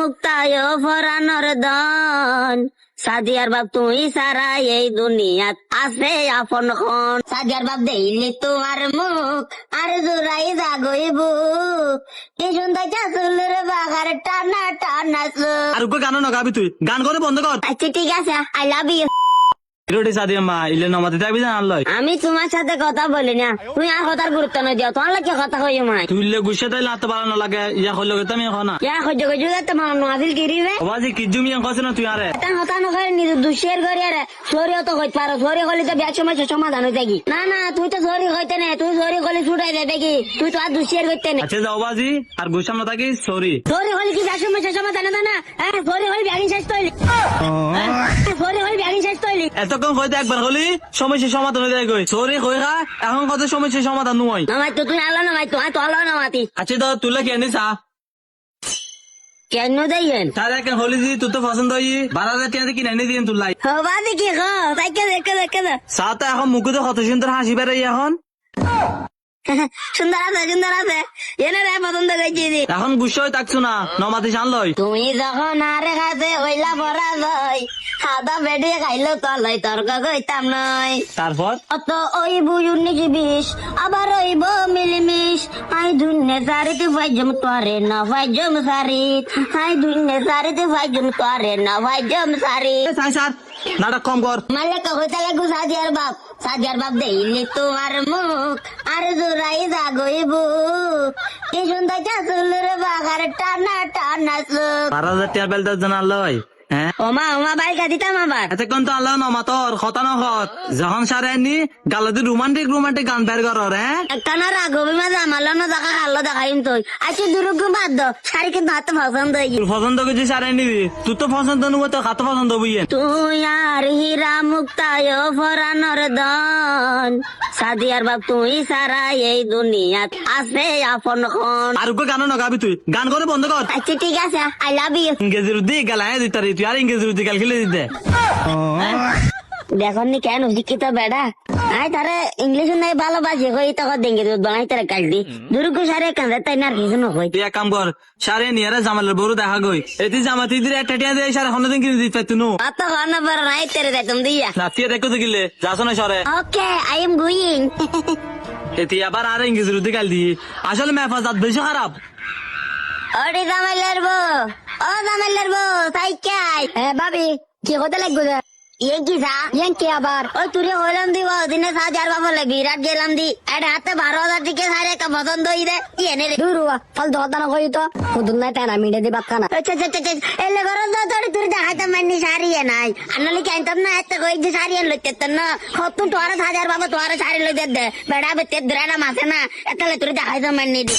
মুক্তায় ফরানোর দন সাদিয়ার বাপ তুই সারা এই দুনিয়াত আছে আপন খন সাদিয়ার বাপ দেইলি তোমার মুখ আর জোড়াই জাগই বুক কি সুন্দর চাচুলের বাগার টানা টানা আর ওকে গানও না গাবি তুই গান করে বন্ধ কর। আচ্ছা ঠিক আছে আই লাভ ইউ। রোডি সাদিয়া মা ইলে নমাতে যাবি না আনলয়। আমি তোমার সাথে কথা বলি না, তুমি আর কথার গুরুত্ব না দিও, তোমার লাগে কথা কই মাই তুই লে গুছে তাই লাতে পারা না লাগে ইয়া হইলো তুমি এখন না ইয়া কই জগে জুগাতে মানো নাজিল কিরিবে বাজি কি জমি কইছ না তুই আরে এটা হতা না করে নি দুশের করে আরে সরিও তো কইতে পারো, সরি কইলে তো ব্যাচ সমস্যা সমাধান হয়ে যাগি। না না তুই তো সরি কইতে না, তুই সরি কইলে ছুটাই দেবে কি, তুই তো আর দুশের কইতে না। আচ্ছা যাও বাজি আর গুছাম না থাকি সরি সরি কইলে কি ব্যাচ সমস্যা সমাধান হয় না? হ্যাঁ সরি কইলে ব্যাগি শেষ তইলি, সরি কইলে ব্যাগি শেষ তইলি। এতক্ষণ কইতে একবার হলি সমস্যা সমাধান হয়ে যায় কই সরি কই খা এখন কত সমস্যা সমাধান নয়। নামাই তো তুই আলো নামাই তো তো আলো নামাতি আচ্ছা তো তুই কি আনিস কেন দেইয়েন তারে কেন হলি দি তুই তো পছন্দ হই 12,000 টাকা কিনে এনে দিন তুই লাই হবা দেখি গো তাইকে দেখে দেখে সাথে এখন মুখে তো কত সুন্দর হাসি বেড়াই এখন সুন্দর আছে এনে রে পছন্দ করেছি দি। এখন গুসা হয়ে থাকছো না নমাতে জানলই তুমি যখন আরে কাছে হইলা পড়া যায় হাদা বেডিয়ে খাইলো তলাই তর্ক কইতাম নয়। তারপর অত ওই বুঝুন নাকি বিষ আবার ওইব মিলিমিশ আই ধুনে সারিতে ভাইজম তোরে না ভাইজম সারিত আই ধুনে সারিতে ভাইজম তোরে না ভাইজম সারিত। স্যার নাটক কম কর মালিক হইতে লাগু সাদিয়ার বাপ দেইলি তোমার মুখ আর জোড়াই জাগই বুক কি সুন্দর চাচুলের বাগার টানা টানা চোখ। 12,000 টাকা বেলতে জানালই হ্যাঁ ওমা বাইকা দিতাম আবার এতক্ষণ তো আল্লাহ নমা তোর কথা নখত যখন সারে আনি গালদি রোমান্টিক গান বের কর হ্যাঁ একখানা রাগবি মাঝে আমার লনো দেখা খাল্লো দেখাইম তুই আচ্ছা দুরুগ বাদ দ শাড়ি কিন্তু হাতে পছন্দ হয়ে তোর পছন্দ করছি সারে নিবি তুই তো পছন্দ নব তো হাতে পছন্দ বইয়ে তুই আর হীরা মুক্তায় ফরানোর দন সাদিয়ার বাপ তুই সারা এই দুনিয়াত আছে আপন খন। আর ওকে গানও না গাবি তুই গান করে বন্ধ কর। আচ্ছা ঠিক আছে আই লাভ ইউ। ইংরেজির উদ্দি গালায় দিতারি তুই আর ইংরেজির উদ্দি গাল খেলে দিতে দেখুন নি কেন শিক্ষিত বেড়া আই তারে ইংলিশ নাই ভালোবাসি কই তখন দেঙ্গে দুধ বানাই তারে কাটলি দুর্গু সারে কাঁদে তাই না আর কিছু নকই। তুই এক কাম কর সারে নিয়ারে জামালের বড় দেখা গই এটি জামাতি দিলে একটা টিয়া দিয়ে সারে হনদিন কিনে দিতে তুই অত ঘন পর নাই তেরে দেতুম দিয়া। না তুই দেখো তো গিলে যাস না সরে ওকে আই এম গোয়িং। এটি আবার আর ইংরেজির উদ্দি গাল দি আসলে মেফাজাত বেশি খারাপ ওরে জামাইলার বউ ও জামাইলার বউ তাই কাই ভাবি কি হতে লাগবে ইয়ে কি সা ইয়ে কি আবার ওই তুই হইলাম দিব দিনে 7,000 বাবলে বিরাট গেলাম দি এটা হাতে 12,000 টিকে সারে একটা পছন্দ হই রে এনে রে দূর হওয়া ফল ধরতা না কই তো খুদুন নাই তাই না মিডে দি বাক্কা না আচ্ছা এলে গরজ দা তোর তুই দেখাইতে মানি সারিয়ে নাই আনলি কাইতাম না এত কই যে সারিয়ে লইতে না কত তোর 1,000 বাবা তোর সারি লই দে বেড়া বেতে দ্রানা মাসে না এতলে তুই দেখাইতে মানি দি।